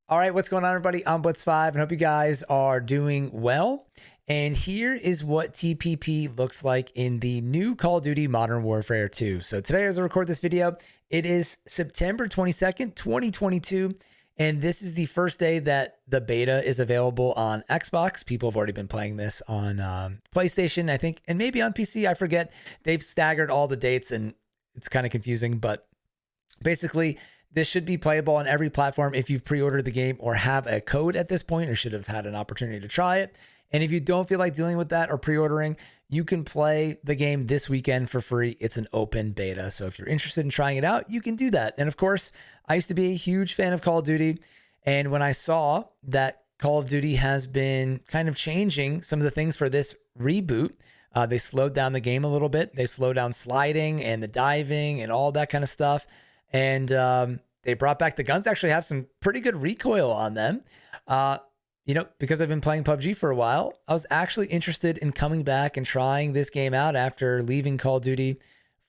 All right, what's going on, everybody? I'm MWII, and hope you guys are doing well. And here is what TPP looks like in the new Call of Duty Modern Warfare 2. So today, as I record this video, it is September 22nd, 2022. And this is the first day that the beta is available on Xbox. People have already been playing this on PlayStation, I think, and maybe on PC. I forget. They've staggered all the dates, and it's kind of confusing. But basically, this should be playable on every platform if you've pre-ordered the game or have a code at this point or should have had an opportunity to try it. And if you don't feel like dealing with that or pre-ordering, you can play the game this weekend for free. It's an open beta. So if you're interested in trying it out, you can do that. And of course, I used to be a huge fan of Call of Duty. And when I saw that Call of Duty has been kind of changing some of the things for this reboot, they slowed down the game a little bit. They slowed down sliding and the diving and all that kind of stuff. And they brought back the guns. Actually have some pretty good recoil on them. Because I've been playing PUBG for a while, I was actually interested in coming back and trying this game out after leaving Call of Duty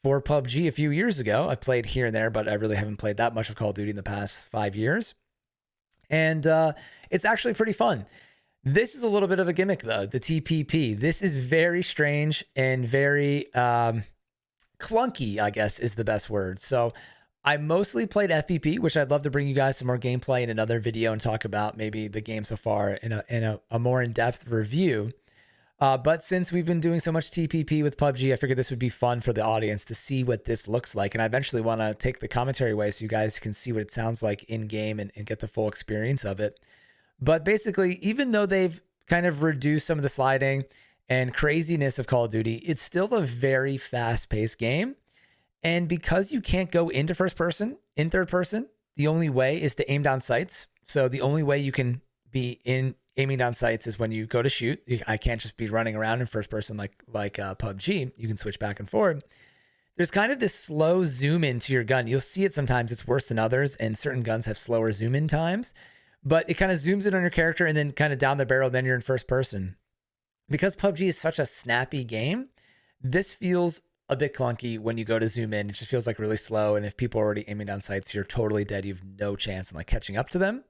for PUBG a few years ago. I played here and there, but I really haven't played that much of Call of Duty in the past 5 years. And it's actually pretty fun. This is a little bit of a gimmick, though, the TPP. This is very strange and very clunky, I guess is the best word. So I mostly played FPP, which I'd love to bring you guys some more gameplay in another video and talk about maybe the game so far in a more in-depth review. But since we've been doing so much TPP with PUBG, I figured this would be fun for the audience to see what this looks like. And I eventually want to take the commentary away so you guys can see what it sounds like in game and get the full experience of it. But basically, even though they've kind of reduced some of the sliding and craziness of Call of Duty, it's still a very fast-paced game. And because you can't go into first person, in third person, the only way is to aim down sights. So the only way you can be in aiming down sights is when you go to shoot. I can't just be running around in first person like PUBG. You can switch back and forth. There's kind of this slow zoom into your gun. You'll see it sometimes. It's worse than others, and certain guns have slower zoom in times. But it kind of zooms in on your character and then kind of down the barrel. Then you're in first person. Because PUBG is such a snappy game, this feels a bit clunky when you go to zoom in. It just feels like really slow. And if people are already aiming down sights, you're totally dead. You have no chance in like catching up to them.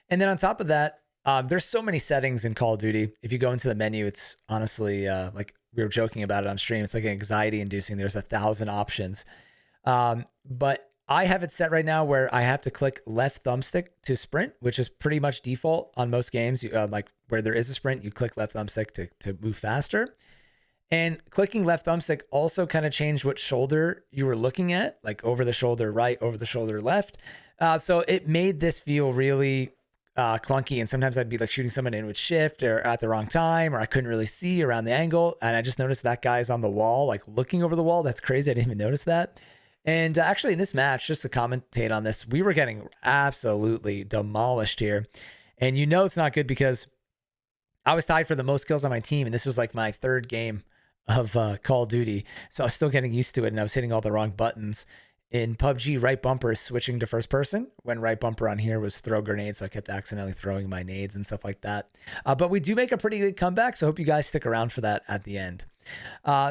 And then on top of that, there's so many settings in Call of Duty. If you go into the menu, it's honestly like we were joking about it on stream. It's like anxiety inducing. There's 1,000 options. But I have it set right now where I have to click left thumbstick to sprint, which is pretty much default on most games. Like where there is a sprint, you click left thumbstick to move faster. And clicking left thumbstick also kind of changed what shoulder you were looking at, like over the shoulder right, over the shoulder left. So it made this feel really clunky. And sometimes I'd be like shooting someone in with shift or at the wrong time, or I couldn't really see around the angle. And I just noticed that guy's on the wall, like looking over the wall. That's crazy. I didn't even notice that. And actually in this match, just to commentate on this, we were getting absolutely demolished here. And it's not good because I was tied for the most kills on my team. And this was like my third game of Call of Duty. So I was still getting used to it, and I was hitting all the wrong buttons. In PUBG, right bumper is switching to first person, when right bumper on here was throw grenades, so I kept accidentally throwing my nades and stuff like that. But we do make a pretty good comeback, so I hope you guys stick around for that at the end.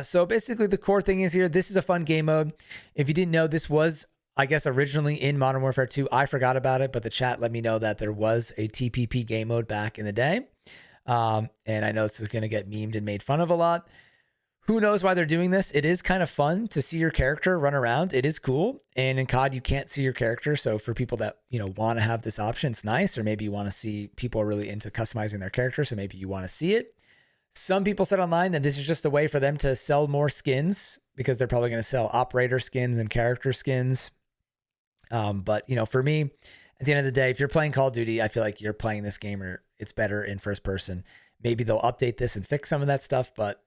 So basically the core thing is here, this is a fun game mode. If you didn't know, this was, I guess, originally in Modern Warfare 2. I forgot about it, but the chat let me know that there was a TPP game mode back in the day. And I know this is going to get memed and made fun of a lot. Who knows why they're doing this? It is kind of fun to see your character run around. It is cool. And in COD, you can't see your character. So for people that, want to have this option, it's nice. Or maybe you want to see, people are really into customizing their character. So maybe you want to see it. Some people said online that this is just a way for them to sell more skins, because they're probably going to sell operator skins and character skins. But for me, at the end of the day, if you're playing Call of Duty, I feel like you're playing this game, or it's better in first person. Maybe they'll update this and fix some of that stuff, but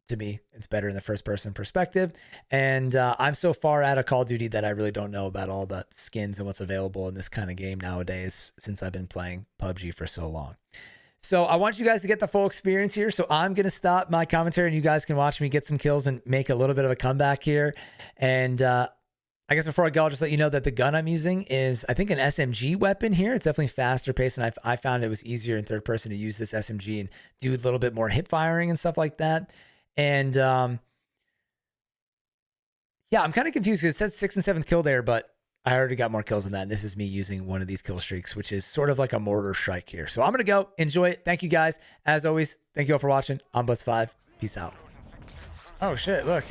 to me, it's better in the first person perspective. And I'm so far out of Call of Duty that I really don't know about all the skins and what's available in this kind of game nowadays, since I've been playing PUBG for so long. So I want you guys to get the full experience here. So I'm going to stop my commentary and you guys can watch me get some kills and make a little bit of a comeback here. And I guess before I go, I'll just let you know that the gun I'm using is, I think, an SMG weapon here. It's definitely faster paced, and I found it was easier in third person to use this SMG and do a little bit more hip firing and stuff like that. And yeah, I'm kind of confused because it said 6th and 7th kill there, but I already got more kills than that. And this is me using one of these kill streaks, which is sort of like a mortar strike here. So I'm going to go enjoy it. Thank you guys. As always, thank you all for watching. I'm MWII. Peace out. Oh shit, look.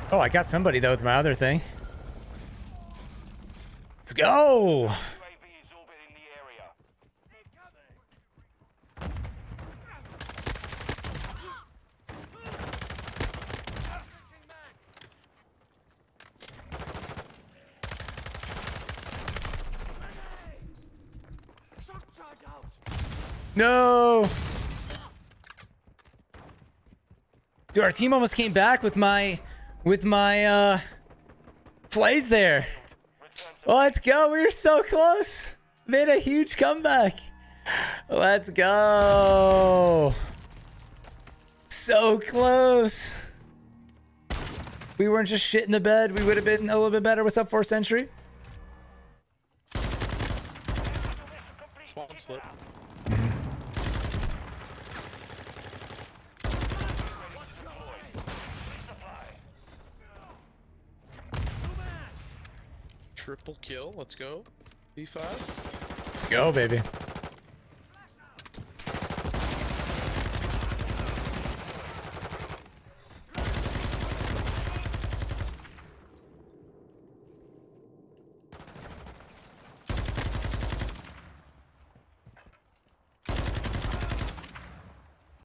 Oh, I got somebody though with my other thing. Let's go. No. Dude, our team almost came back with my plays there. Let's go. We were so close. Made a huge comeback. Let's go. So close. We weren't just shit in the bed. We would have been a little bit better. What's up, 4th Century? Spawn's flip. Triple kill, let's go. B5. Let's go, baby.